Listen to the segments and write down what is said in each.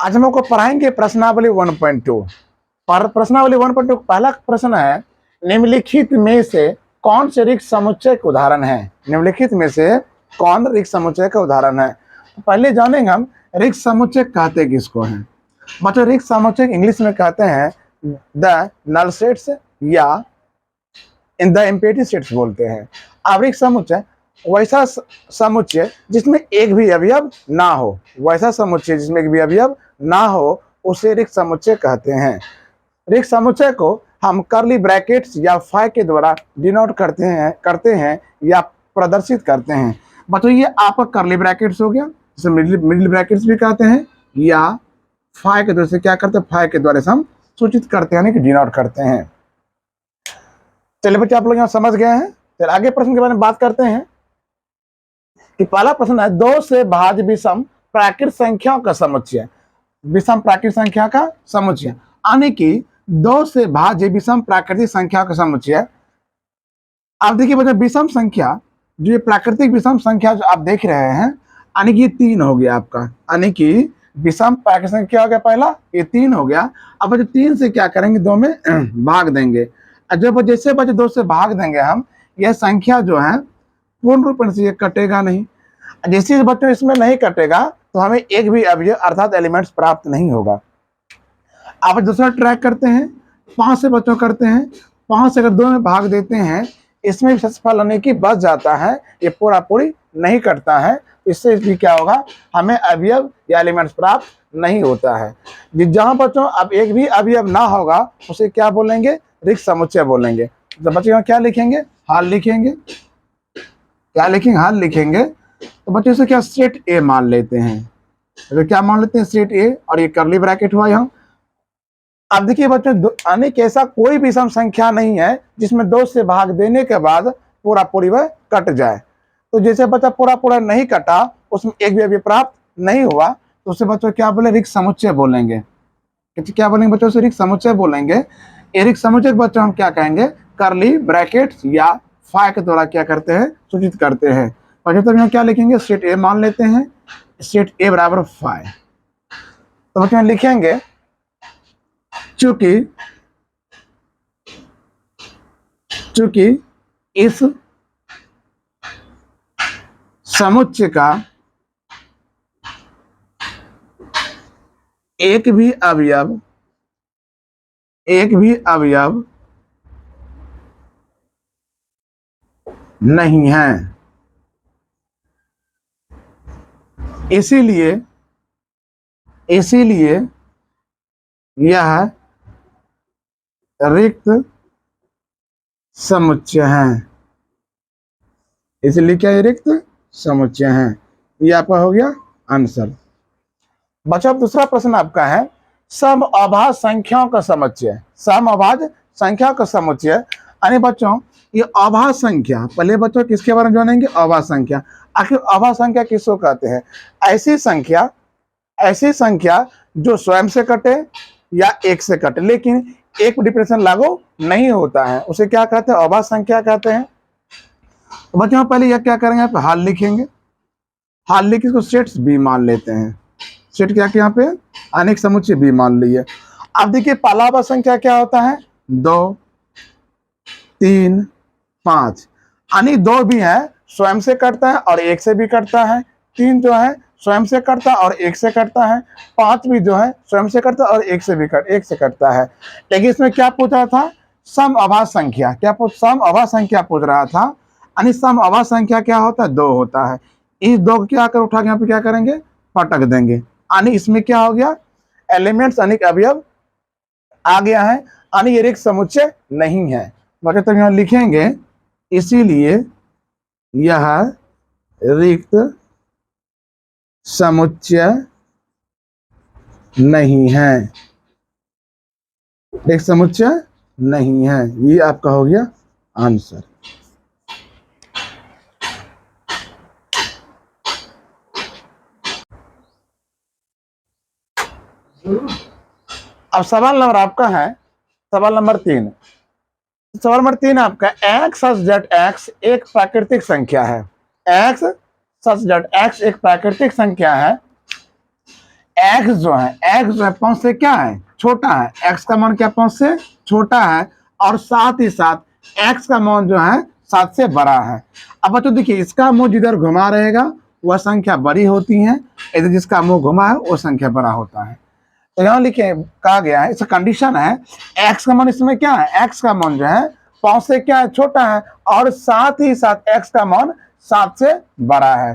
आज हम आपको पढ़ाएंगे प्रश्नावली 1.2। पर प्रश्नावली 1.2 पहला प्रश्न है, निम्नलिखित में से कौन से रिक्त समुच्चय का उदाहरण है। निम्नलिखित में से कौन रिक्त समुच्चय का उदाहरण है। तो पहले जानेंगे हम रिक्त समुच्चय कहते किसको हैं। मतलब रिक्त समुच्चय इंग्लिश में कहते हैं द नल सेट्स या इन द एम्प्टी सेट्स बोलते हैं। अब रिक्त समुच्चय वैसा समुच्चय जिसमें एक भी अवयव ना हो, वैसा समुच्चय जिसमें एक भी अवयव ना हो उसे रिक्त समुच्चय कहते हैं। रिक्त समुच्चय को हम कर्ली ब्रैकेट्स या फाई के द्वारा डिनोट करते हैं या प्रदर्शित करते हैं। मतलब ये आपका कर्ली ब्रैकेट्स हो गया, जिसे मिडिल ब्रैकेट्स भी कहते हैं, या फाई के द्वारा से क्या करते हैं, फाई के द्वारा से हम सूचित करते हैं यानी कि डिनोट करते हैं। चलिए बच्चे, आप लोग यहाँ समझ गए हैं। चलिए आगे प्रश्न के बारे में बात करते हैं कि पहला प्रश्न है, दो से भाज्य विषम प्राकृत संख्याओं का समुच्चय। विषम प्राकृत संख्या का समुच्चय यानी कि दो से भाज्य विषम प्राकृतिक संख्या का समुच्चय। आप देखिए बच्चे, विषम संख्या जो ये प्राकृतिक विषम संख्या जो आप देख रहे हैं, यानी कि ये 3 हो गया आपका, यानी कि विषम प्राकृतिक संख्या हो गया पहला, ये 3 हो गया। अब बच्चे 3 से क्या करेंगे, 2 में भाग देंगे। जब जैसे बच्चे 2 से भाग देंगे हम, यह संख्या जो है पूर्ण रूप से ये कटेगा नहीं। जैसे बच्चों इसमें नहीं कटेगा तो हमें एक भी अवयव अर्थात एलिमेंट्स प्राप्त नहीं होगा। आप दूसरा ट्रैक करते हैं, 5 से बच्चों करते हैं। 5 से अगर 2 में भाग देते हैं, इसमें भी सफल होने की बच जाता है, ये पूरा पूरी नहीं कटता है। इससे भी क्या होगा, हमें अवयव या एलिमेंट्स प्राप्त नहीं होता है। जहां बच्चों अब एक भी अवयव ना होगा उसे क्या बोलेंगे, रिक्त समुच्चय बोलेंगे। तो बच्चों क्या लिखेंगे, हाल लिखेंगे। क्या लिखेंगे, हाल लिखेंगे। तो बच्चों से क्या सेट ए मान लेते हैं। तो क्या मान लेते हैं, सेट ए, और ये कर्ली ब्रैकेट हुआ यहाँ। अब देखिए बच्चों, अनेक ऐसा कोई भी सम संख्या नहीं है जिसमें 2 से भाग देने के बाद पूरा पूरी वह कट जाए। तो जैसे बच्चा पूरा पूरा नहीं कटा, उसमें एक भी अवयव प्राप्त नहीं हुआ, तो उससे बच्चों क्या बोले, रिक्त समुच्चय बोलेंगे। क्या बोलेंगे बच्चों, से रिक्त समुच्चय बोलेंगे। ये रिक्त समुच्चय बच्चों हम क्या कहेंगे, कर्ली ब्रैकेट्स या फाई के द्वारा क्या करते हैं, सूचित करते हैं। और तो यहाँ क्या लिखेंगे, सेट ए मान लेते हैं, सेट ए बराबर फाई। तो बच्चों लिखेंगे चूंकि इस समुच्चय का एक भी अवयव नहीं है, इसीलिए यह रिक्त समुच्चय है। इसलिए क्या, रिक्त समुच्चय है। ये आपका हो गया आंसर। बच्चों अब दूसरा प्रश्न आपका है, सम अभाज्य संख्याओं का समुच्चय। सम अभाज्य संख्या का समुच्चय यानी बच्चों ये अभाज्य संख्या, पहले बच्चों किसके बारे में जानेंगे, अभाज्य संख्या। आखिर अभाज्य संख्या किसको कहते हैं, ऐसी संख्या जो स्वयं से कटे या एक से कटे लेकिन एक डिफरेंशियल लागू नहीं होता है, उसे क्या कहते हैं, अभाज्य संख्या कहते हैं। तो बच्चों पहले यह क्या करेंगे, आप हाल लिखेंगे। हाल लिख इसको सेट्स बी मान लेते हैं। सेट क्या यहाँ पे अनेक समुच्चय बी मान लिए। अब देखिए पहला अभाज्य संख्या क्या होता है, 2, 3, 5। यानी 2 भी है स्वयं से कटता है और एक से भी कटता है। 3 जो है स्वयं से कटता है और एक से कटता है। 5 भी जो है स्वयं से कटता है और एक से कटता है। लेकिन इसमें क्या पूछ रहा था, सम अभाज्य संख्या। सम अभाज्य संख्या पूछ रहा था। यानी सम अभाज्य संख्या क्या होता है, 2 होता है। इस 2 को क्या कर उठा के यहाँ पे क्या करेंगे, पटक देंगे। यानी इसमें क्या हो गया, एलिमेंट्स अनेक अवयव आ गया है, यानी ये रिक्त समुच्चय नहीं है। बच्चे तो यहाँ लिखेंगे इसीलिए यह रिक्त समुच्चय नहीं है, रिक्त समुच्चय नहीं है। ये आपका हो गया आंसर। अब सवाल नंबर आपका है, सवाल नंबर 3। सवाल नंबर 3 आपका, x सच दैट x एक प्राकृतिक संख्या है। x सच दैट x एक प्राकृतिक संख्या है। एक्स जो है, एक्स जो है 5 से क्या है, छोटा है, एक्स का मान क्या 5 से छोटा है, और साथ ही साथ एक्स का मान जो है 7 से बड़ा है। अब बच्चों देखिए, इसका मुंह जिधर घुमा रहेगा वह संख्या बड़ी होती है, इधर जिसका मुंह घुमा है वो संख्या बड़ा होता है। तो यहाँ लिखे कहा गया है, इसका कंडीशन है, एक्स का मान इसमें क्या है, एक्स का मान जो है 5 से क्या है, छोटा है, और साथ ही साथ एक्स का मान 7 से बड़ा है।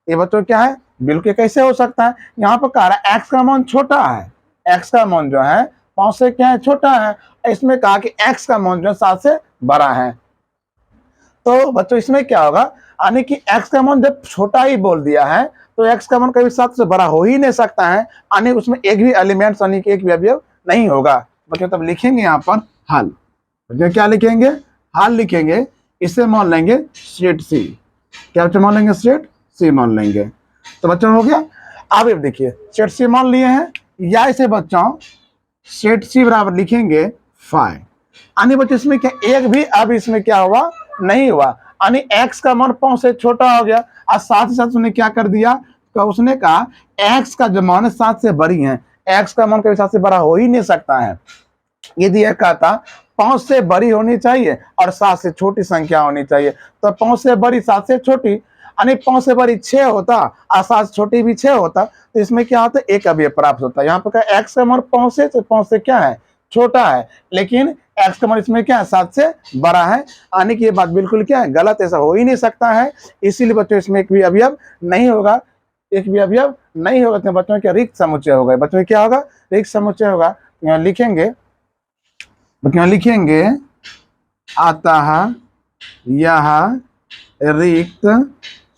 ये बच्चों क्या है, बिल्कुल कैसे हो सकता है, यहाँ पर कह रहा है एक्स का मान छोटा है, एक्स का मान जो है 5 से क्या है, छोटा है, इसमें कहा कि एक्स का मान जो है 7 से बड़ा है। तो बच्चों इसमें क्या होगा, यानी कि एक्स का मान जब छोटा ही बोल दिया है तो एक्स का मान कभी 7 से बड़ा हो ही नहीं सकता है, यानी उसमें एक भी एलिमेंट्स यानी कि एक भी अवयव नहीं होगा। बच्चों तब लिखेंगे यहाँ पर हल, बच्चों क्या लिखेंगे, हल लिखेंगे, इससे मान लेंगे सेट सी, क्या बच्चों मान लेंगे, सेट सी मान लेंगे। तो बच्चों हो गया। अब ये देखिए सेट सी मान लिए हैं, या इसे बच्चों सेट सी बराबर लिखेंगे 5, यानी बच्चों इसमें क्या एक भी अब इसमें क्या हुआ, नहीं हुआ, यानी एक्स का मान 5 से छोटा हो गया, और साथ ही साथ उसने क्या कर दिया, तो उसने कहा एक्स का जो मान 7 से बड़ी है, एक्स का मान कभी 7 से बड़ा हो ही नहीं सकता है। यदि यह कहता 5 से बड़ी होनी चाहिए और 7 से छोटी संख्या होनी चाहिए, तो 5 से बड़ी 7 से छोटी, यानी 5 से बड़ी 6 होता और 7 से छोटी भी 6 होता, तो इसमें क्या होता, एक अवयव प्राप्त होता है। यहाँ पर क्या एक्स का मान 5 से क्या है, छोटा है, लेकिन एक्स का मान इसमें क्या है, 7 से बड़ा है, यानी कि ये बात बिल्कुल क्या है, गलत, ऐसा हो ही नहीं सकता है। इसीलिए बच्चों इसमें एक भी अवयव नहीं होगा, एक भी अवयव नहीं होगा, तो बच्चों क्या रिक्त समुच्चय होगा, बच्चों क्या होगा, रिक्त समुच्चय होगा। यहाँ लिखेंगे, बच्चों लिखेंगे अतः यह रिक्त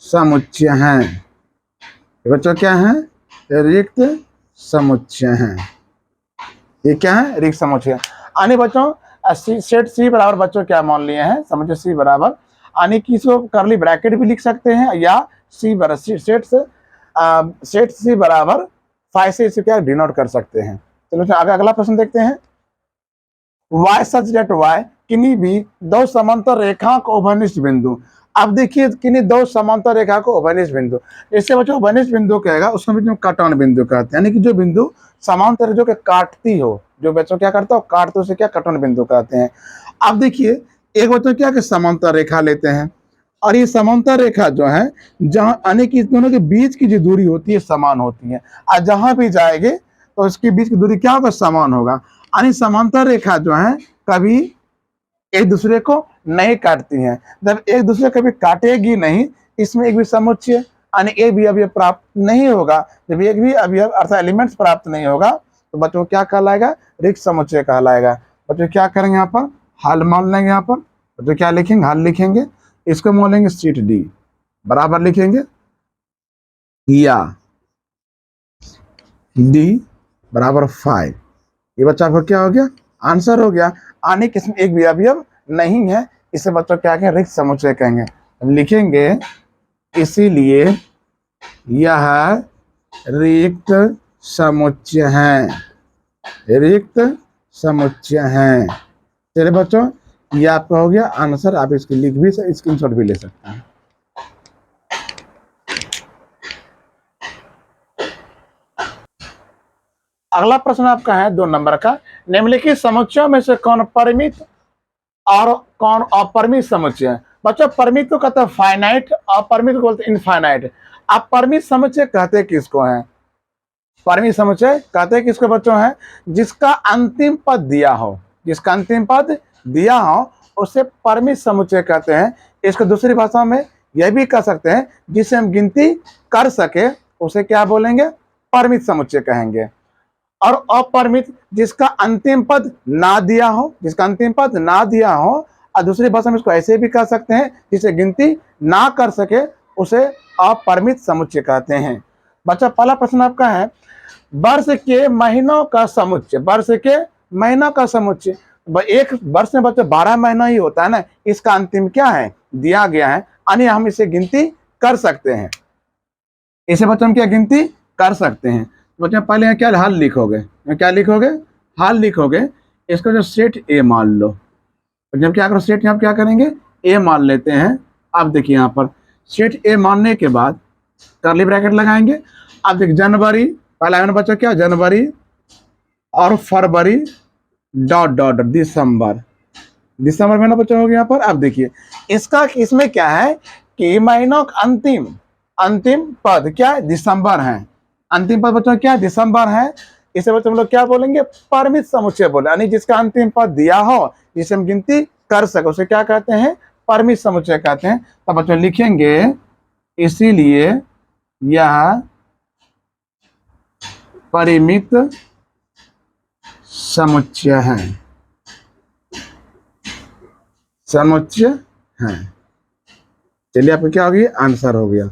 समुच्चय है, बच्चों क्या है, रिक्त समुच्चय है, ये क्या है, रिक्त समुच्चय। यानी बच्चों सेट सी बराबर बच्चों क्या मान लिए हैं, समुच्चय सी बराबर, यानी कि इसको करली ब्रैकेट भी लिख सकते हैं, या सी बराबर सेट सी बराबर 5 से इसे क्या डिनोट कर सकते हैं। चलो आगे अगला प्रश्न देखते हैं। y सच दैट y किन्हीं भी दो समांतर रेखा को उभयनिष्ठ बिंदु, अब देखिए किन्हीं दो समांतर रेखा को उभयनिष्ठ बिंदु, इससे बच्चों उभयनिष्ठ बिंदु कहेगा उसको बच्चों कटौन बिंदु कहते हैं, यानी कि जो बिंदु समांतर जो कि काटती हो, जो बच्चों क्या करता हो, काटते उसे क्या कटौन बिंदु कहते हैं। अब देखिए एक बच्चों क्या कि समांतर रेखा लेते हैं, और ये समांतर रेखा जो है जहाँ यानी कि दोनों के बीच की जो दूरी होती है समान होती है, और जहां भी जाएंगे तो इसके बीच की दूरी क्या होगा, समान होगा, यानी समांतर रेखा जो है कभी एक दूसरे को नहीं काटती हैं। जब एक दूसरे कभी काटेगी नहीं, इसमें एक भी समुच्चय यानी एक भी अवयव प्राप्त नहीं होगा। जब एक भी अवयव अर्थात एलिमेंट्स प्राप्त नहीं होगा तो बच्चों क्या कहलाएगा, रिक्त समुच्चय कहलाएगा। बच्चों क्या करेंगे, यहाँ पर हल मान लेंगे, यहाँ पर बच्चों क्या लिखेंगे, हल लिखेंगे, इसको मान लेंगे सीट डी बराबर लिखेंगे, या डी बराबर 5। ये बच्चा आपको क्या हो गया, आंसर हो गया, आने कि इसमें एक भी अवयव नहीं है, इसे बच्चों क्या कहेंगे, रिक्त समुच्चय कहेंगे। लिखेंगे इसीलिए यह रिक्त समुच्चय है, रिक्त समुच्चय है। चलिए बच्चों ये आपका हो गया आंसर, आप इसकी लिख भी स्क्रीनशॉट भी ले सकते हैं। अगला प्रश्न आपका है 2 नंबर का, निम्नलिखित समुच्चयों में से कौन परिमित और कौन अपरिमित समुच्चय है। बच्चों परिमित को कहते हैं फाइनाइट, अपरिमित को बोलते हैं इनफाइनाइट। अब परिमित समुच्चय कहते हैं किसको है, परिमित समुच्चय कहते हैं किसको बच्चों है, जिसका अंतिम पद दिया हो, जिसका अंतिम पद दिया हो उसे परिमित समुच्चय कहते हैं। इसको दूसरी भाषा में यह भी कह सकते हैं जिसे हम गिनती कर सके उसे क्या बोलेंगे, परिमित समुच्चय कहेंगे। और अपरिमित जिसका अंतिम पद ना दिया हो, जिसका अंतिम पद ना दिया हो, और दूसरी भाषा में इसको ऐसे भी कह सकते हैं जिसे गिनती ना कर सके उसे अपरिमित समुच्चय कहते हैं। बच्चा पहला प्रश्न आपका है, वर्ष के महीनों का समुच्चय, वर्ष के महीनों का समुच्चय, एक वर्ष में बच्चा 12 महीना ही होता है ना, इसका अंतिम क्या है, दिया गया है, यानी हम इसे गिनती कर सकते हैं, इसे बच्चों हम क्या गिनती कर सकते हैं। बच्चों पहले यहाँ क्या हल लिखोगे, क्या लिखोगे, हल लिखोगे, इसको जो सेट ए मान लो, जब क्या करो सेट यहाँ क्या करेंगे, ए मान लेते हैं। अब देखिए यहाँ पर सेट ए मानने के बाद करली ब्रैकेट लगाएंगे। अब देखिए जनवरी पहला महीना बच्चों क्या, जनवरी और फरवरी डॉट डॉट दिसंबर, दिसंबर महीना बच्चों हो गया यहाँ पर। अब देखिए इसका, इसमें क्या है कि महीनों का अंतिम अंतिम पद क्या है, दिसंबर है। अंतिम पद बच्चों क्या है, दिसंबर है। इसे बच्चों हम लोग क्या बोलेंगे, परिमित समुच्चय बोले, यानी जिसका अंतिम पद दिया हो, जिसे हम गिनती कर सके, उसे क्या कहते हैं, परिमित समुच्चय कहते हैं। तब बच्चों लिखेंगे इसीलिए यह परिमित समुच्चय है, समुच्चय है। चलिए आपका क्या हो गया, आंसर हो गया।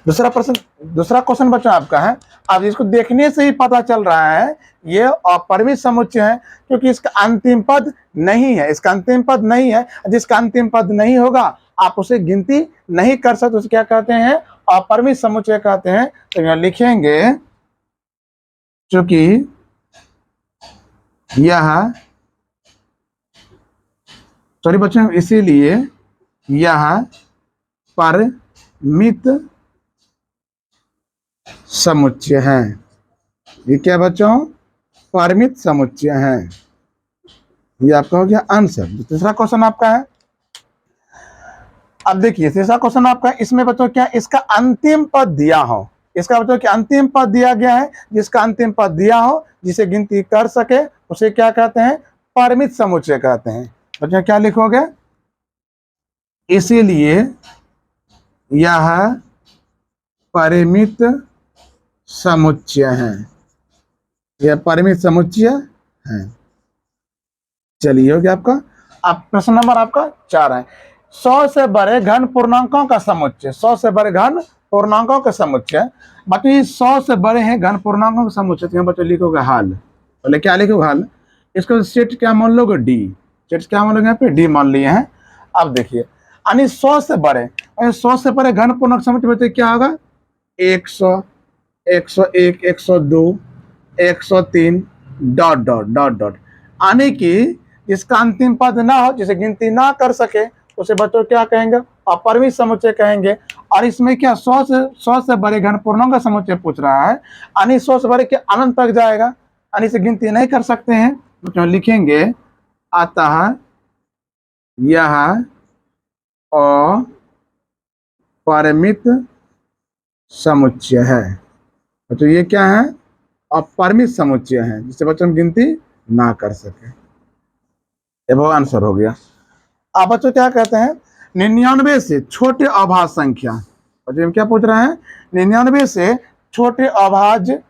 दूसरा प्रश्न, दूसरा क्वेश्चन बच्चों आपका है, अब इसको देखने से ही पता चल रहा है ये अपरिमित समुच्चय है, क्योंकि इसका अंतिम पद नहीं है, इसका अंतिम पद नहीं है। जिसका अंतिम पद नहीं होगा आप उसे गिनती नहीं कर सकते, उसे क्या कहते हैं, अपरिमित समुच्चय कहते हैं। तो यहाँ लिखेंगे चूंकि यह, सॉरी बच्चों, इसीलिए यह परिमित समुच्चय है। ये क्या बच्चों, परिमित समुच्चय है। ये आपका हो गया आंसर। तीसरा क्वेश्चन आपका है, अब देखिए तीसरा क्वेश्चन आपका, इसमें बच्चों क्या, इसका अंतिम पद दिया हो, इसका बच्चों क्या अंतिम पद दिया गया है, जिसका अंतिम पद दिया हो, जिसे गिनती कर सके, उसे क्या कहते हैं, परिमित समुच्चय कहते हैं। बच्चों क्या लिखोगे, इसीलिए यह परिमित समुच्चय है, यह परिमित समुच्चय है। चलिए हो गया आपका। अब प्रश्न नंबर आपका 4 है, 100 से बड़े घन पूर्णांकों का समुच्चय, 100 से बड़े घन पूर्णांकों का समुच्चय। बाकी 100 से बड़े हैं घन पूर्णांकों का समुच्चय, तो यहाँ बच्चों लिखोगे हाल, बोले क्या लिखोगे हाल। इसको सेट क्या मान लोगे, डी, सेट क्या मान लोगे, यहाँ पे डी मान लिए हैं। अब देखिए यानी 100 से बड़े, 100 से बड़े घन पूर्णांक समुच्चय बच्चे क्या होगा, 100, 101, 102, 103 डॉट डॉट डॉट डॉट, यानी कि जिसका अंतिम पद ना हो, जिसे गिनती ना कर सके, उसे बच्चों क्या कहेंगे, अपरिमित समुच्चय कहेंगे। और इसमें क्या 100 से बड़े घन पूर्णांक का समुच्चय पूछ रहा है, यानी 100 से बड़े के अनंत तक जाएगा, यानी इसे गिनती नहीं कर सकते हैं। बच्चों लिखेंगे अतः यह अपरिमित समुच्चय है। तो ये क्या है, अपरिमित समुच्चय है, जिसे बच्चों हम गिनती ना कर सके। ये वो आंसर हो गया। अब बच्चों क्या कहते हैं, 99 से छोटे अभाज्य संख्या, बच्चों हम क्या पूछ रहे हैं, 99 से छोटे अभाज्य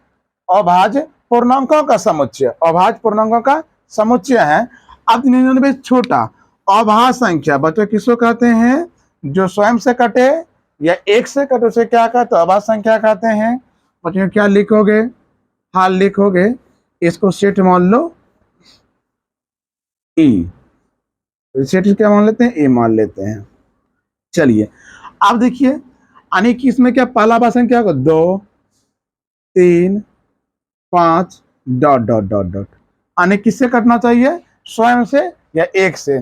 पूर्णांकों का समुच्चय, अभाज्य पूर्णांकों का समुच्चय है। अब 99 छोटा अभाज्य संख्या बच्चों किसको कहते हैं, जो स्वयं से कटे या एक से कटे, उसे क्या कहते हैं, अभाज्य संख्या कहते हैं। बच्चों क्या लिखोगे, हाल लिखोगे, इसको सेट मान लो ई, सेट क्या मान लेते हैं, ए मान लेते हैं। चलिए अब देखिए, यानी कि इसमें क्या पहला भाषण क्या होगा, 2, 3, 5 डॉट डॉट डॉट डॉट, यानी किससे कटना चाहिए, स्वयं से या एक से।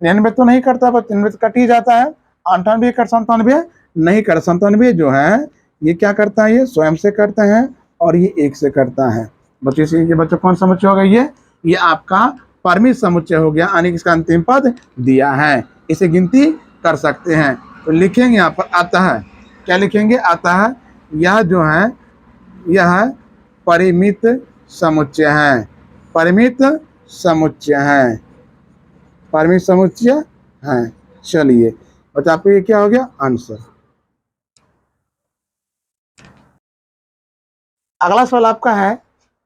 99 तो नहीं करता, बस 99 तो कट ही जाता है। 98 कर, 97 नहीं कर, 97 जो है ये क्या करता है, ये स्वयं से करते हैं और ये एक से करता है। बच्चों ये बच्चों कौन समुच्चय होगा, ये आपका परिमित समुच्चय हो गया, यानी इसका अंतिम पद दिया है, इसे गिनती कर सकते हैं। तो लिखेंगे यहाँ पर अतः, क्या लिखेंगे, अतः यह जो है यह परिमित समुच्चय है, परिमित समुच्चय है, परिमित समुच्चय है। चलिए बच्चा आपको ये क्या हो गया, आंसर। अगला सवाल आपका है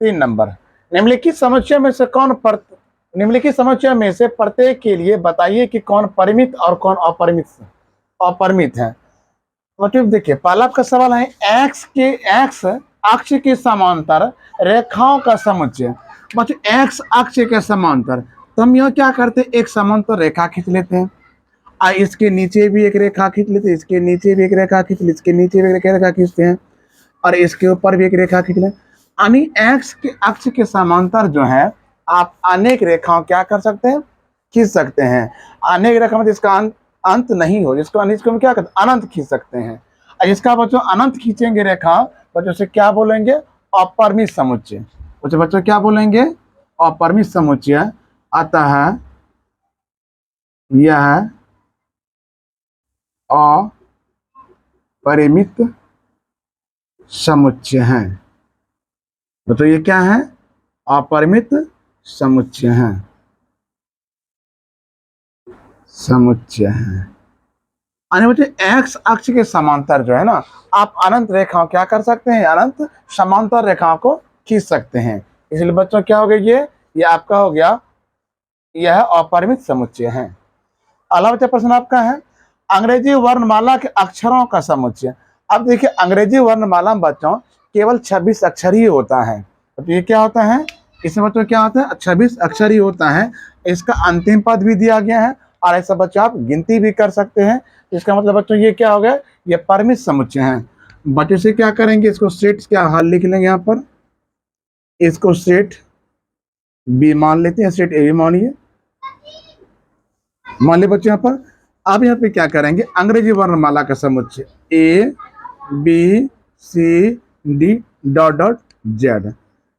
3 नंबर, निम्नलिखित समुच्चय में से निम्नलिखित समुच्चय में से प्रत्येक के लिए बताइए कि कौन परिमित और कौन अपरिमित है। मतलब देखिए पहला आपका सवाल है, एक्स अक्ष के समांतर रेखाओं का समुच्चय। बच्चों एक्स अक्ष के समांतर, तो हम यह क्या करते हैं, एक समांतर रेखा खींच लेते हैं, इसके नीचे भी एक रेखा खींच लेते हैं, इसके नीचे भी एक रेखा खींच लेते, इसके नीचे भी एक रेखा खींचते हैं, और इसके ऊपर भी एक रेखा खींच लें। यानी एक्स के अक्ष के समांतर जो है आप अनेक रेखाओं क्या कर सकते हैं, खींच सकते हैं। अनेक रेखा मतलब इसका अंत नहीं हो, जिसको हम क्या करते हैं, अनंत खींच सकते हैं। जिसका बच्चों अनंत खींचेंगे रेखा, बच्चों से क्या बोलेंगे, अपरिमित समुच्चय। बच्चों क्या बोलेंगे, अपरिमित समुच्चय। अतः यह अपरिमित समुच्चय है। तो ये क्या है, अपरिमित समुच्चय है, समुच्चय है। बच्चे एक्स अक्ष के समांतर जो है ना, आप अनंत रेखाओं क्या कर सकते हैं, अनंत समांतर रेखाओं को खींच सकते हैं। इसलिए बच्चों क्या हो गया, ये आपका हो गया, यह अपरिमित समुच्चय है। अगला बच्चा प्रश्न आपका है, अंग्रेजी वर्णमाला के अक्षरों का समुच्चय। अब देखिए अंग्रेजी वर्णमाला में बच्चों केवल 26 अक्षर ही होता है। तो ये क्या होता है, इसमें बच्चों क्या होता है, 26 अक्षर ही होता है। इसका अंतिम पद भी दिया गया है और ऐसा बच्चों आप गिनती भी कर सकते हैं। इसका मतलब बच्चों ये क्या हो गया, ये परिमित समुच्चय है। बच्चों से क्या करेंगे, इसको सेट क्या हल लिख लेंगे यहाँ पर, इसको सेट बी मान लेते हैं, सेट ए भी मानिए, मान लिया बच्चों यहाँ पर। अब यहाँ पे क्या करेंगे, अंग्रेजी वर्णमाला का समुच्चय A B C D dot dot Z.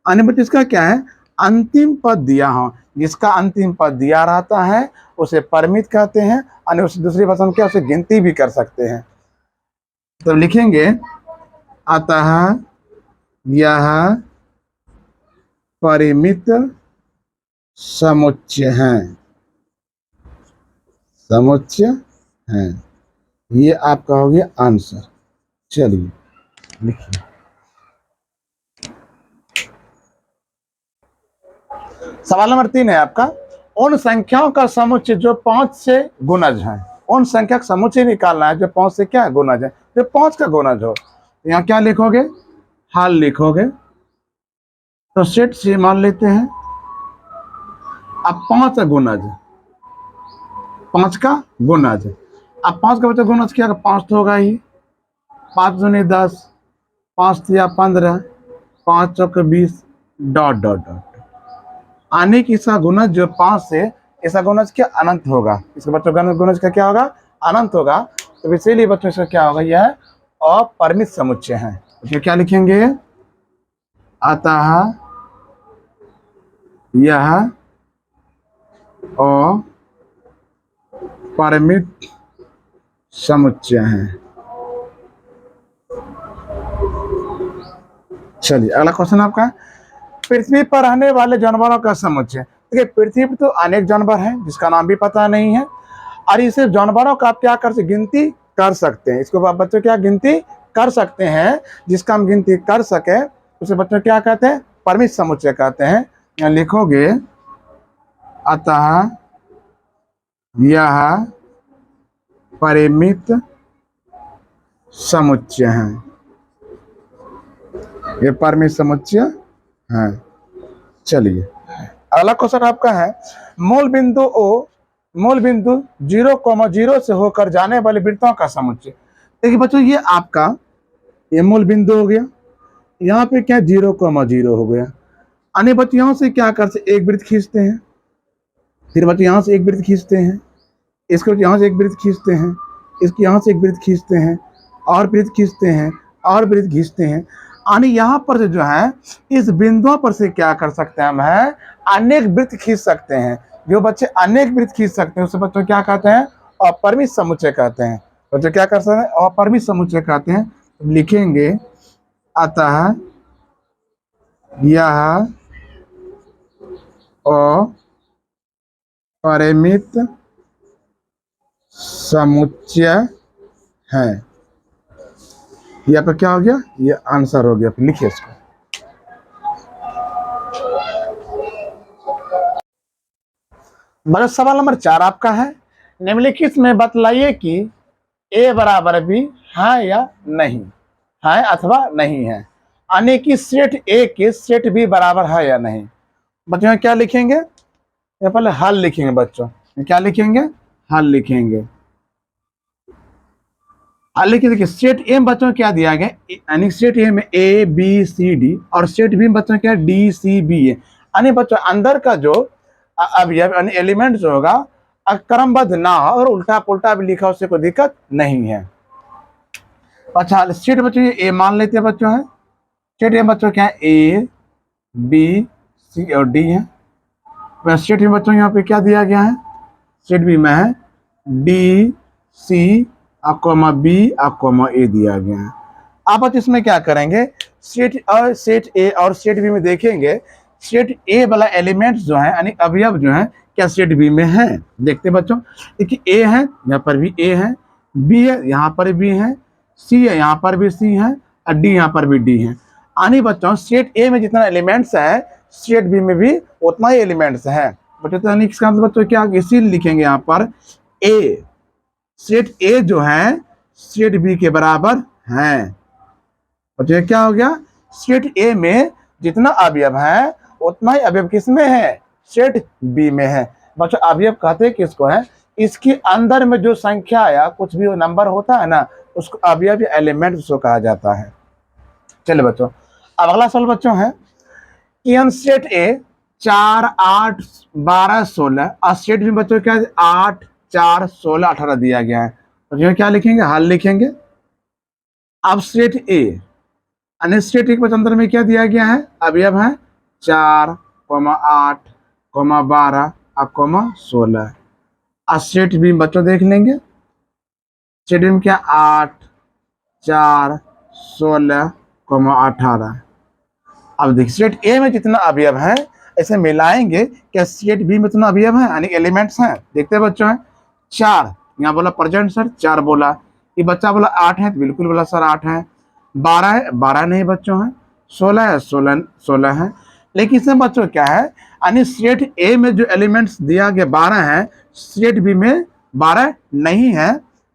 अन्य बच्चे इसका क्या है, अंतिम पद दिया हो, जिसका अंतिम पद दिया रहता है उसे परिमित कहते हैं। अन्य उस दूसरी भाषा में क्या, उसे गिनती भी कर सकते हैं। तो लिखेंगे, अतः यह परिमित समुच्चय है, समुच्चय है। ये आपका हो गया आंसर। चलिए लिखिए, सवाल नंबर 3 है आपका, उन संख्याओं का समुच्चय जो 5 से गुणज है। उन संख्या का समुच्चय निकालना है जो 5 से क्या है, गुणज है, जो 5 का गुणज हो। यहाँ क्या लिखोगे, हल लिखोगे। तो सेट से मान लेते हैं, अब 5 का गुणज, 5 का गुणज, अब 5 का बच्चा गुणज क्या, 5 तो होगा ही, 5 दूनी 10, 5 तिया 15, 5 चौक 20 डॉट डॉट डॉट। आने की इसका गुणज जो 5 से, इसका गुणज क्या, अनंत होगा। इसका बच्चों गुणज का क्या होगा, अनंत होगा। तो इसीलिए बच्चों इसका क्या होगा, यह अपरिमित समुच्चय है। तो क्या लिखेंगे, अतः यह अपरिमित समुच्चय है। चलिए अगला क्वेश्चन आपका, पृथ्वी पर रहने वाले जानवरों का समुच्चय। देखिए पृथ्वी पर तो अनेक जानवर हैं जिसका नाम भी पता नहीं है, और इसे जानवरों का आप क्या कर सकते, गिनती कर सकते हैं। इसको आप बच्चों क्या गिनती कर सकते हैं, जिसका हम गिनती कर सके उसे बच्चों क्या कहते हैं, परिमित समुच्चय कहते हैं। यहाँ लिखोगे, अतः यह परिमित समुच्चय है, ये परिमित समुच्चय है। चलिए अगला क्वेश्चन आपका है, मूल बिंदु O, मूल बिंदु 0,0 से होकर जाने वाले वृत्तों का समुच्चय। देखिए बच्चों ये आपका, ये मूल बिंदु हो गया, यहाँ पे क्या 0,0 हो गया। अन्य बच्चे यहाँ से क्या करते, एक वृत्त खींचते हैं, फिर बच्चे यहाँ से एक वृत्त खींचते हैं, इसको यहाँ से एक वृत्त खींचते हैं, इसको यहाँ से एक वृत्त खींचते हैं, और वृत्त खींचते हैं, और वृत्त खींचते हैं। यानी यहाँ पर से जो है, इस बिंदुओं पर से क्या कर सकते हैं, हम है अनेक वृत्त खींच सकते हैं। जो बच्चे अनेक वृत्त खींच सकते हैं उसे बच्चों क्या कहते हैं, अपरिमित समुच्चय कहते हैं। बच्चे क्या कर सकते हैं, अपरिमित समुच्चय कहते हैं। लिखेंगे, अतः यह अपरिमित समुच्चय है। यहाँ पे क्या हो गया, ये आंसर हो गया। फिर लिखिए इसको, सवाल नंबर 4 आपका है, निम्नलिखित में बतलाइए कि A बराबर B है या नहीं, है अथवा नहीं है। यानी कि सेट A के सेट B बराबर है या नहीं। बच्चों क्या लिखेंगे, पहले हल लिखेंगे। बच्चों क्या लिखेंगे, हल लिखेंगे। लेकिन देखिए सेट ए में बच्चों क्या दिया गया, यानी सेट ए में A B C D और सेट बी में बच्चों क्या D C B है। यानी बच्चों अंदर का जो अवयव यानी एलिमेंट जो होगा क्रमबद्ध ना हो और उल्टा पुल्टा भी लिखा, उससे कोई दिक्कत नहीं है। अच्छा सेट बच्चों ए मान लेते हैं बच्चों है, सेट ए बच्चों क्या है, ए बी सी और डी है। सेट में बच्चों यहाँ पे क्या दिया गया है, सेट बी में है डी सी अकोमा बी अकोमा ए दिया गया है। आप इसमें क्या करेंगे, सेट ए और सेट बी में देखेंगे, सेट ए वाला एलिमेंट्स जो है यानी अवयव जो है क्या सेट बी में है। देखते बच्चों, देखिए ए है, यहाँ पर भी ए है, बी है, यहाँ पर भी है, सी है, यहाँ पर भी सी है, और डी यहाँ पर भी डी है। यानी बच्चों सेट ए में जितना एलिमेंट्स है सेट बी में भी उतना ही एलिमेंट्स है बच्चों। तो यानी इसका मतलब बच्चों क्या, इसीलिए लिखेंगे यहाँ पर ए, सेट ए जो है सेट बी के बराबर है। बच्चों क्या हो गया, सेट ए में जितना अवयव है उतना ही अवयव किसमें है, सेट बी में है। बच्चों अवयव कहते हैं किसको है, इसके अंदर में जो संख्या या कुछ भी नंबर होता है ना उसको अवयव या एलिमेंट उसको कहा जाता है। चलिए बच्चों, अब अगला सवाल बच्चों है कि सेट ए 4 8 12 16 और सेट में बच्चों क्या 8 4 16 18 दिया गया है। बच्चों क्या लिखेंगे, हल लिखेंगे। अब सेट ए सेट ए के अंदर में क्या दिया गया है, अवयव है 4 8 12 और 16। और सेट बी बच्चों देख लेंगे, सेट बी में क्या 8 4 16 18। अब देखिए सेट ए में जितना अवयव है ऐसे मिलाएंगे, क्या सेट बी में इतना अवयव है यानी एलिमेंट्स हैं। देखते हैं बच्चों है 4, यहाँ बोला प्रेजेंट सर 4 बोला, ये बच्चा बोला 8 है तो बिल्कुल बोला सर 8 है। 12 है, 12 नहीं बच्चों है, 16 है, 16 है। लेकिन इसमें बच्चों क्या है, यानी सेट ए में जो एलिमेंट्स दिया गया 12 है, सेट बी में 12 नहीं है,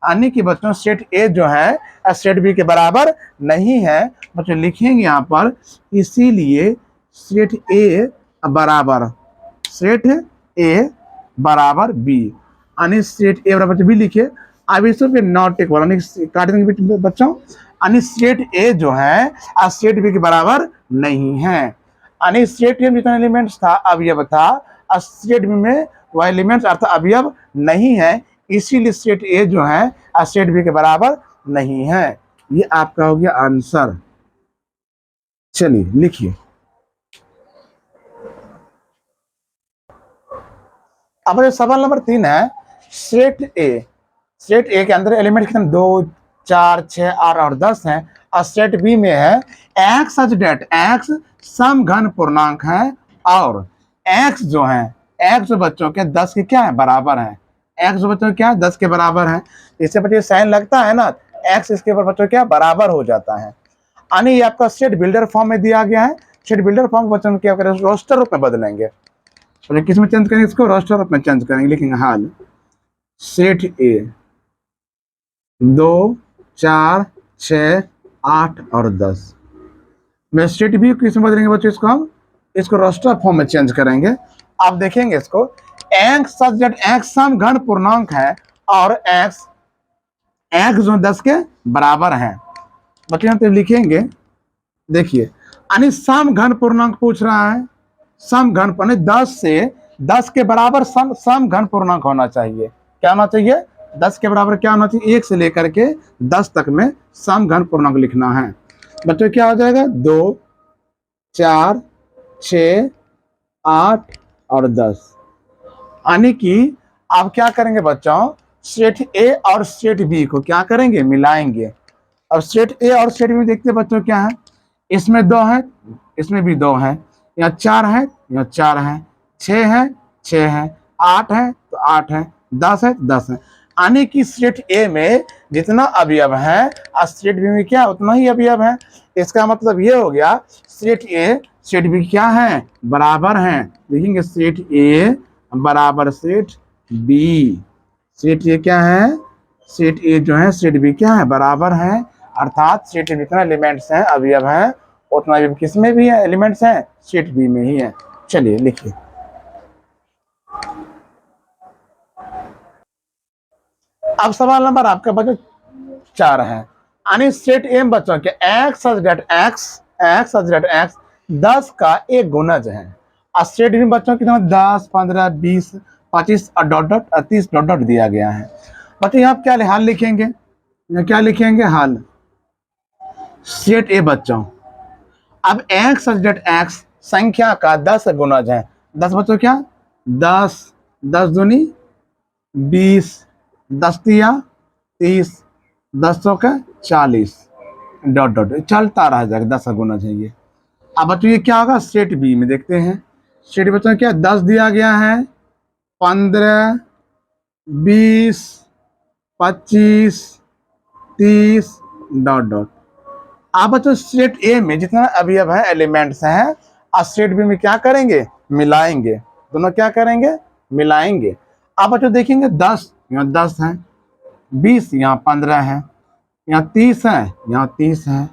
यानी कि बच्चों सेट ए जो है सेट बी के बराबर नहीं है। बच्चों लिखेंगे यहाँ पर, इसीलिए सेट ए बराबर बी, यानी सेट ए बराबर बी लिखे। अब इसमें नॉट एक वाला काट देंगे बच्चों, यानी सेट ए जो है सेट बी के बराबर नहीं है। यानी सेट ए में जितना एलिमेंट्स था अवयव था, सेट बी में वह एलिमेंट्स अर्थात अवयव नहीं है, इसीलिए सेट ए जो है सेट बी के बराबर नहीं है। ये आपका हो गया आंसर। चलिए लिखिए। अब सवाल नंबर 3 है, सेट ए के अंदर एलिमेंट कितने 2 4 6 8 और 10 है, और सेट बी में है एक्स सच डेट एक्स सम घन पूर्णांक है, और एक्स जो है एक्स बच्चों के 10 के क्या है बराबर है, एक्स बच्चों क्या है 10 के बराबर है। इससे बच्चों साइन लगता है ना, एक्स इसके ऊपर बच्चों क्या बराबर हो जाता है। यानी ये आपका सेट बिल्डर फॉर्म में दिया गया है। सेट बिल्डर फॉर्म बच्चों में क्या करें, रोस्टर रूप में बदलेंगे। तो किस में चेंज करेंगे, इसको रोस्टर रूप में चेंज करेंगे। लिखेंगे हाल सेट ए 2 4 6 8 और 10 में सेट बी किस में बदलेंगे बच्चों, इसको हम इसको रोस्टर फॉर्म में चेंज करेंगे। आप देखेंगे इसको एक्स सच दैट एक्स सम घन पूर्णांक है, और एक्स जो 10 के बराबर है। बच्चों यहाँ पे लिखेंगे, देखिए यानी सम घन पूर्णांक पूछ रहा है, सम घन 10 से 10 के बराबर सम घन पूर्णांक होना चाहिए। क्या होना चाहिए, 10 के बराबर क्या होना चाहिए, 1 से लेकर के 10 तक में सम घन पूर्णांक लिखना है। बच्चों क्या हो जाएगा 2 4 6 8 और 10। यानी कि आप क्या करेंगे बच्चों, सेट ए और सेट बी को क्या करेंगे मिलाएंगे। अब सेट ए और सेट बी में देखते हैं बच्चों क्या है, इसमें 2 है, इसमें भी 2 है, यहाँ 4 है, यहाँ 4 है, 6 है 6 है, 8 है तो 8 है, 10 है 10 है। यानी कि सेट ए में जितना अवयव है सेट बी में क्या उतना ही अवयव है। इसका मतलब ये हो गया सेट ए सेट बी क्या है बराबर है। देखेंगे सेट ए बराबर सेट बी, सेट ए क्या है, सेट ए जो है सेट बी क्या है बराबर है, अर्थात सेट ए में जितना एलिमेंट्स हैं अवयव हैं उतना अवयव किस में भी है एलिमेंट्स हैं सेट बी में ही है। चलिए लिखिए। अब सवाल नंबर आपका बच्चों 4 है, यानी सेट ए बच्चों के एक्स सच दैट एक्स 10 का एक गुणज है, और सेट बी बच्चों कितना 10 15 20 25 और डॉट 30 डॉट दिया गया है। बच्चों यहाँ क्या हाल लिखेंगे, क्या लिखेंगे हाल सेट ए बच्चों, अब एक्स सच दैट एक्स संख्या का 10 गुणज है। 10 बच्चों क्या, 10, 10 दूनी 20, 10 तिया 30, 10 सौ का 40, डॉट डॉट चलता रह जाएगा, 10 का गुणज है ये। अब बच्चों ये क्या होगा, सेट बी में देखते हैं। सेट बच्चों क्या, 10 दिया गया है, 15, 20, 25, 30, डॉट डॉट। आप बच्चों सेट ए में जितना अवयव है, एलिमेंट्स हैं, और सेट बी में क्या करेंगे, मिलाएंगे। दोनों क्या करेंगे, मिलाएंगे। आप बच्चों देखेंगे 10 यहाँ 10 है, 20 यहाँ 15 है, यहाँ 30 है, यहाँ 30 है,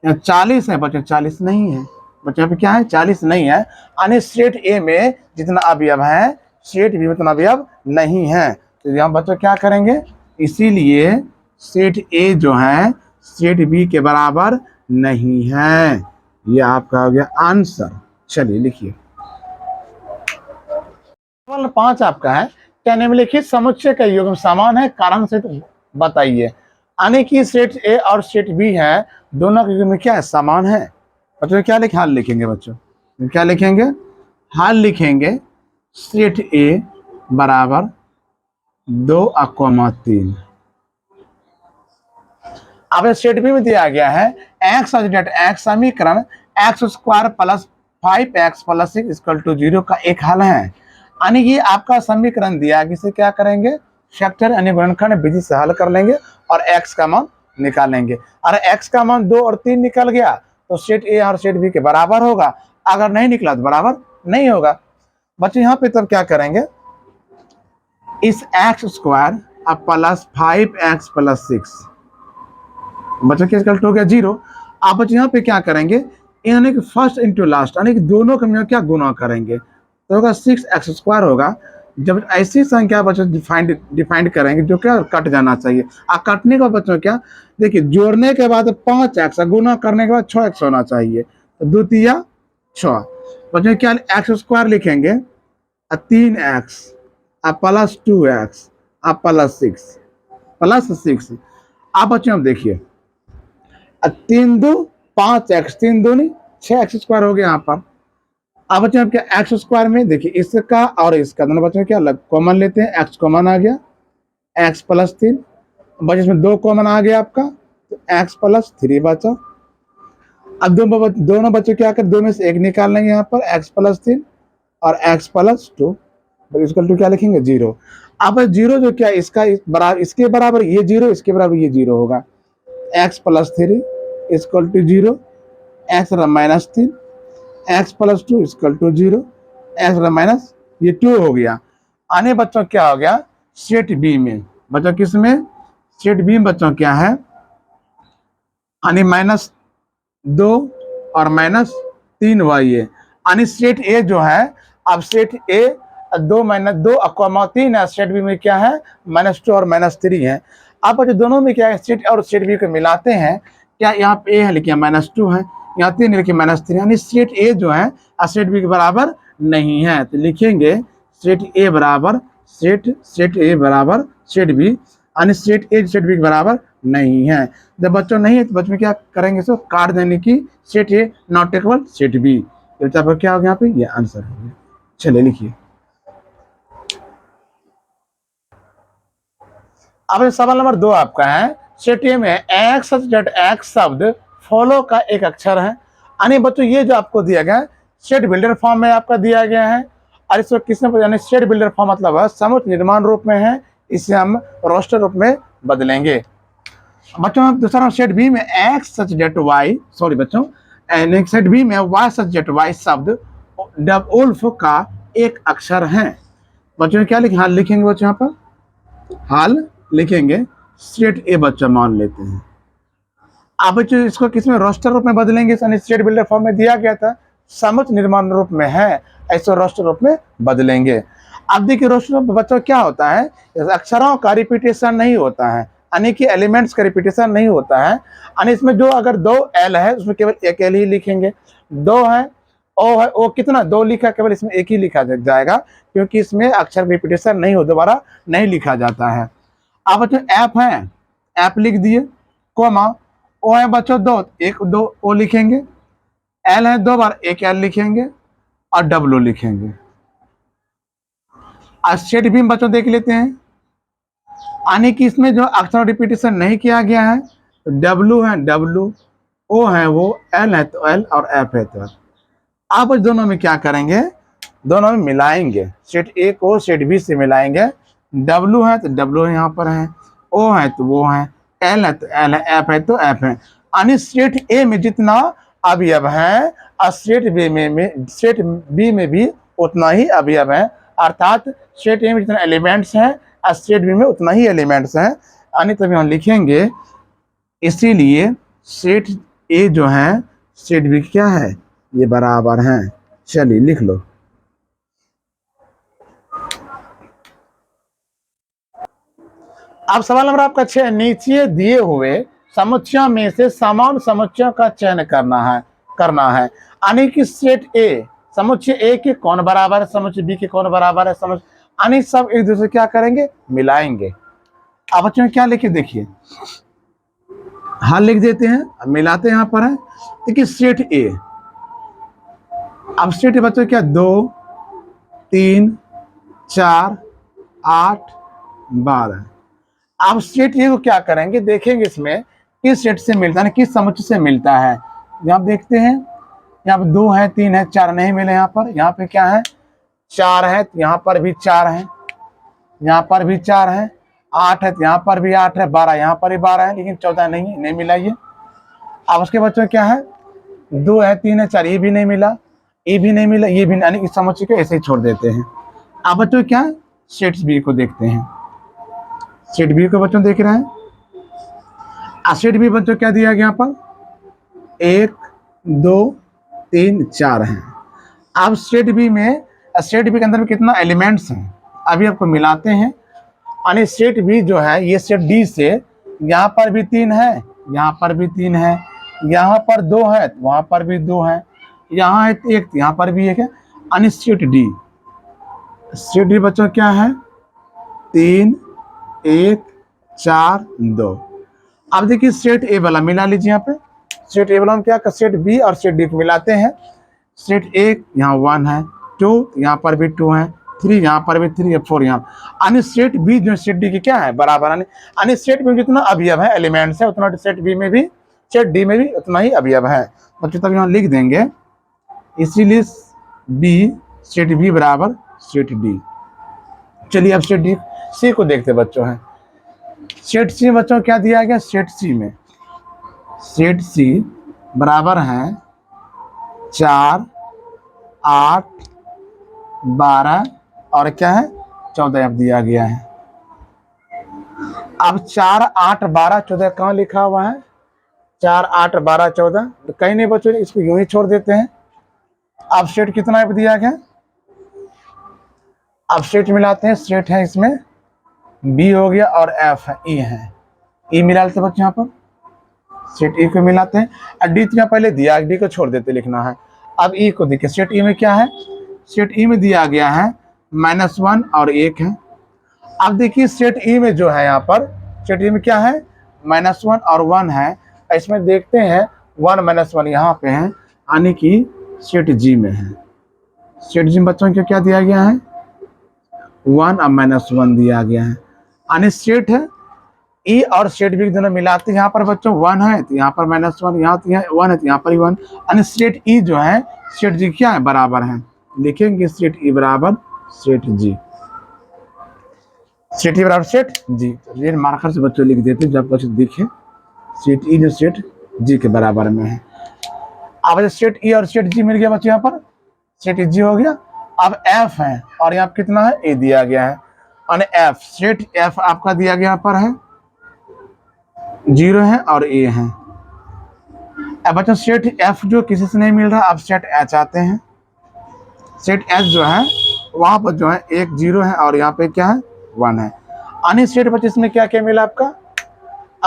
यहाँ 40 है। बच्चों 40 नहीं है, बच्चों यहाँ पे क्या है, 40 नहीं है। यानी सेट ए में जितना अवयव है, सेट बी में उतना अवयव नहीं है। तो यहाँ बच्चों क्या करेंगे, इसीलिए सेट ए जो है सेट बी के बराबर नहीं है। ये आपका हो गया आंसर। चलिए लिखिए। सवाल 5 आपका है, क्या निम्नलिखित समुच्चय का युग्म समान है, कारण से बताइए। यानी कि सेट ए और सेट बी है, दोनों के युग्म क्या है, समान है। बच्चों क्या लिखे, हाल लिखेंगे। बच्चों क्या लिखेंगे, हाल लिखेंगे। सेट ए बराबर 2,3। अब सेट बी में दिया गया है एक्स सच दैट एक्स समीकरण x square plus 5x plus 6 equal to 0 का एक हल है। यानी ये आपका समीकरण दिया, इसे क्या करेंगे, फैक्टर यानी गुणनखंड विधि से हल कर लेंगे और x का मान निकालेंगे। और x का मान 2 और 3 निकल गया तो सेट ए और सेट बी के बराबर होगा। अगर नहीं निकला तो बराबर नहीं होगा। बच्चे यहाँ पे तब क्या करेंगे, इस एक्स स्क्वायर अब प्लस 5x प्लस 6 बच्चों क्या इक्वल टू हो गया 0। आप बच्चे यहाँ पे क्या करेंगे, यानी कि फर्स्ट इंटू लास्ट, यानी कि दोनों का मिला क्या गुना करेंगे, तो होगा 6x स्क्वायर होगा। जब ऐसी संख्या बच्चों डिफाइंड करेंगे जो क्या कट जाना चाहिए। कटने का बच्चों क्या, देखिए जोड़ने के बाद 5x, गुना करने के बाद 6x होना चाहिए, तो 2 तिया 6। बच्चों क्या एक्स स्क्वायर लिखेंगे, 3x प्लस 2x प्लस 6। आप बच्चों अब देखिए 3 2 5x, 3 दूनी 6x स्क्वायर हो गया यहाँ पर। अब बच्चों आपके एक्स स्क्वायर में देखिए इसका और इसका दोनों बच्चों क्या अलग कॉमन लेते हैं, एक्स कॉमन आ गया, एक्स प्लस 3 बच्चे इसमें 2 कॉमन आ गया आपका, तो एक्स प्लस 3 बचा। अब दोनों बच्चों क्या कर, 2 में से 1 निकाल लेंगे यहाँ पर, एक्स प्लस 3 और एक्स प्लस 2 इक्वल टू क्या लिखेंगे 0। अब 0 जो क्या इसका बराबर, इसके बराबर ये 0, इसके बराबर ये 0 होगा। X plus 3 equal to 0, x minus 3, x plus 2 equal to 0, x minus ये 2 हो गया। आने बच्चों क्या हो गया, सेट बी में बच्चों किस में, सेट बी में बच्चों क्या है, यानी -2 और -3y है। यानी सेट ए जो है, अब सेट ए 2 - 2 3 है, सेट बी में क्या है -2 और -3 है। आप जो दोनों में क्या है, सेट और सेट बी को मिलाते हैं, क्या यहाँ पे ए है लिखिए -2 है, यहाँ 3 लिखिए -3, यानी सेट ए जो है सेट बी के बराबर नहीं है। तो लिखेंगे सेट ए बराबर सेट ए बराबर सेट बी, यानी सेट ए सेट बी के बराबर नहीं है। जब बच्चों नहीं है तो बच्चों में क्या करेंगे, इसको काट देने की, set A not equal set B. तो क्या हो गया यहाँ पे, ये आंसर हो गया। चलिए लिखिए। अब सवाल नंबर 2 आपका है, सेट ए में एक्स सच दैट एक्स शब्द फॉलो का एक अक्षर है। यानी बच्चों ये जो आपको दिया गया है सेट बिल्डर फॉर्म में आपका दिया गया है, और इसको किसने, यानी सेट बिल्डर फॉर्म मतलब है समुच्चय निर्माण रूप में है, इसे हम रोस्टर रूप में बदलेंगे। बच्चों दूसरा सेट बी में x such that y, sorry बच्चों सेट बी में वाई सच दैट वाई शब्द डब उल्फ का एक अक्षर है। बच्चों क्या लिखें, हाल लिखेंगे बच्चों, यहाँ पर हाल लिखेंगे। सेट ए बच्चा मान लेते हैं। अब बच्चों इसको किसमें, रोस्टर रूप में बदलेंगे, सेट बिल्डर फॉर्म में दिया गया था, समुच्चय निर्माण रूप में है, ऐसे रोस्टर रूप में बदलेंगे। अब देखिए रोस्टर रूप में बच्चों क्या होता है, अक्षरों का रिपीटेशन नहीं होता है, यानी कि एलिमेंट्स का रिपीटेशन नहीं होता है। यानी इसमें जो अगर 2 एल है उसमें केवल एक एल ही लिखेंगे, 2 है ओ है, ओ कितना 2 लिखा, केवल इसमें एक ही लिखा जाएगा, क्योंकि इसमें अक्षर रिपीटेशन नहीं हो, दोबारा नहीं लिखा जाता है। अब बच्चों ऐप है, ऐप लिख दिए, कोमा ओ है बच्चों 2, 1 2 ओ लिखेंगे, एल है 2 बार, एक एल लिखेंगे और डब्ल्यू लिखेंगे। अब सेट बी में बच्चों देख लेते हैं, यानी कि इसमें जो अक्षर रिपीटेशन नहीं किया गया है, तो डब्ल्यू है डब्ल्यू, ओ है वो, एल है तो एल और एफ है तो एफ। आप दोनों में क्या करेंगे, दोनों में मिलाएंगे, सेट ए को सेट बी से मिलाएंगे। डब्ल्यू है तो डब्ल्यू यहाँ पर है, ओ है तो वो है, एल है तो एल है, एफ है तो एफ है। यानी सेट ए में जितना अवयव है और सेट बी में भी उतना ही अवयव है, अर्थात सेट ए में जितना एलिमेंट्स हैं और सेट बी में उतना ही एलिमेंट्स हैं। यानी तभी हम लिखेंगे, इसीलिए सेट ए जो है सेट बी क्या है, ये बराबर हैं। चलिए लिख लो। अब सवाल नंबर आपका 6, नीचे दिए हुए समुच्चयों में से समान समुच्चयों का चयन करना है। यानी कि सेट ए समुच्चय ए के कौन बराबर है, समुच्चय बी के कौन बराबर है, यानी सब एक दूसरे क्या करेंगे, मिलाएंगे। अब बच्चों क्या लिखे देखिए, हल लिख देते हैं, अब मिलाते हैं। यहाँ पर है देखिए सेट ए, अब सेट बच्चों क्या 2 3 4 8 12। अब सेट ए को क्या करेंगे, देखेंगे इसमें किस सेट से मिलता है, किस समुच्चय से मिलता है। यहाँ देखते हैं, यहाँ पे 2 है 3 है 4 नहीं मिले, यहाँ पे क्या है 4 है, तो यहाँ पर भी 4 है, यहाँ पर भी 4 है, 8 है तो यहाँ पर भी 8 है, 12 यहाँ पर भी 12 है, लेकिन 14 नहीं मिला ये। अब उसके बच्चों क्या है 2 है 3 है 4, ये भी नहीं मिला, ये भी नहीं मिला, ये भी नहीं, यानी इस समुच्चय को ऐसे ही छोड़ देते हैं। अब बच्चों क्या सेट बी को देखते हैं, सेट बी को बच्चों देख रहे हैं। सेट बी बच्चों क्या दिया गया यहाँ पर 1 2 3 4 है। अब सेट बी के अंदर में कितना एलिमेंट्स हैं, अभी आपको मिलाते हैं। यानी सेट बी जो है ये सेट डी से, यहाँ पर भी 3 है, यहाँ पर भी 3 है, यहाँ पर 2 है, वहाँ पर भी 2 है, यहाँ है 1, यहाँ पर भी 1 है। यानी सेट डी बच्चों क्या है 3 1 4 2। अब देखिए सेट ए वाला मिला लीजिए, यहाँ पे सेट ए वाला हम क्या कर, सेट बी और सेट डी को मिलाते हैं। सेट ए यहाँ 1 है, 2 यहाँ पर भी 2 है, 3 यहाँ पर भी 3 है, 4 यहाँ। यानी सेट बी जो सेट डी के क्या है बराबर, यानी सेट बी में जितना अवयव है एलिमेंट्स है उतना सेट डी में भी उतना ही अवयव है। बच्चों तब यहाँ लिख देंगे, इसीलिए बी सेट बी बराबर सेट डी। चलिए अब सेट डी सी को देखते बच्चों हैं। सेट सी बच्चों क्या दिया गया, सेट सी बराबर है 4 8 12 और क्या है 14 दिया गया है। अब 4 8 12 14 कहाँ लिखा हुआ है, 4 8 12 14 तो कहीं नहीं बच्चों, इसको यूं ही छोड़ देते हैं। अब सेट कितना दिया गया, अब सेट मिलाते हैं, सेट है इसमें बी हो गया और एफ है, ई है, ई मिला लेते बच्चे, यहाँ पर सेट ई को मिलाते हैं। और डी तो पहले दिया, डी को छोड़ देते लिखना है। अब ई को देखिए, सेट ई में क्या है, सेट ई में दिया गया है -1 और 1 है। अब देखिए सेट ई में जो है यहाँ पर सेट ई में क्या है -1 और 1 है, इसमें देखते हैं 1 -1 यहाँ पे है, यानी कि सेट जी में है। सेट जी में बच्चों को क्या दिया गया है 1 और -1 दिया गया है। यानी सेट है ई और सेट बी दोनों मिलाते हैं, यहाँ पर बच्चों 1 है तो यहाँ पर -1, यहाँ तो यहाँ 1 है तो यहाँ पर 1। यानी सेट ई जो है सेट जी क्या है बराबर है, लिखेंगे सेट ई बराबर सेट जी, सेट ई बराबर सेट जी। रेड मार्कर से बच्चों लिख देते जब बच्चे दिखे सेट ई जो सेट जी के बराबर में है। अब सेट ई और सेट जी मिल गया बच्चों, यहाँ पर सेट जी हो गया। अब एफ है और यहाँ कितना है ए दिया गया है, और एफ सेट एफ आपका दिया गया पर है 0 है और ए है। अब बच्चों सेट एफ जो किसी से नहीं मिल रहा, अब सेट एच आते हैं। सेट एच जो है वहां पर जो है 1 0 है और यहाँ पे क्या है 1 है। यानी सेट बच्चे इसमें क्या क्या मिला आपका,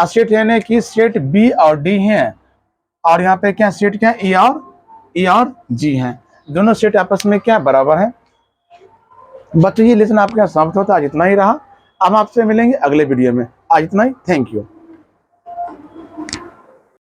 सेट यानी कि सेट बी और डी है, और यहाँ पे क्या सेट क्या है ई और जी है, दोनों सेट आपस में क्या बराबर है। बच्चों ये लेसन आपके यहाँ समाप्त होता है, आज इतना ही रहा। अब आपसे मिलेंगे अगले वीडियो में, आज इतना ही, थैंक यू।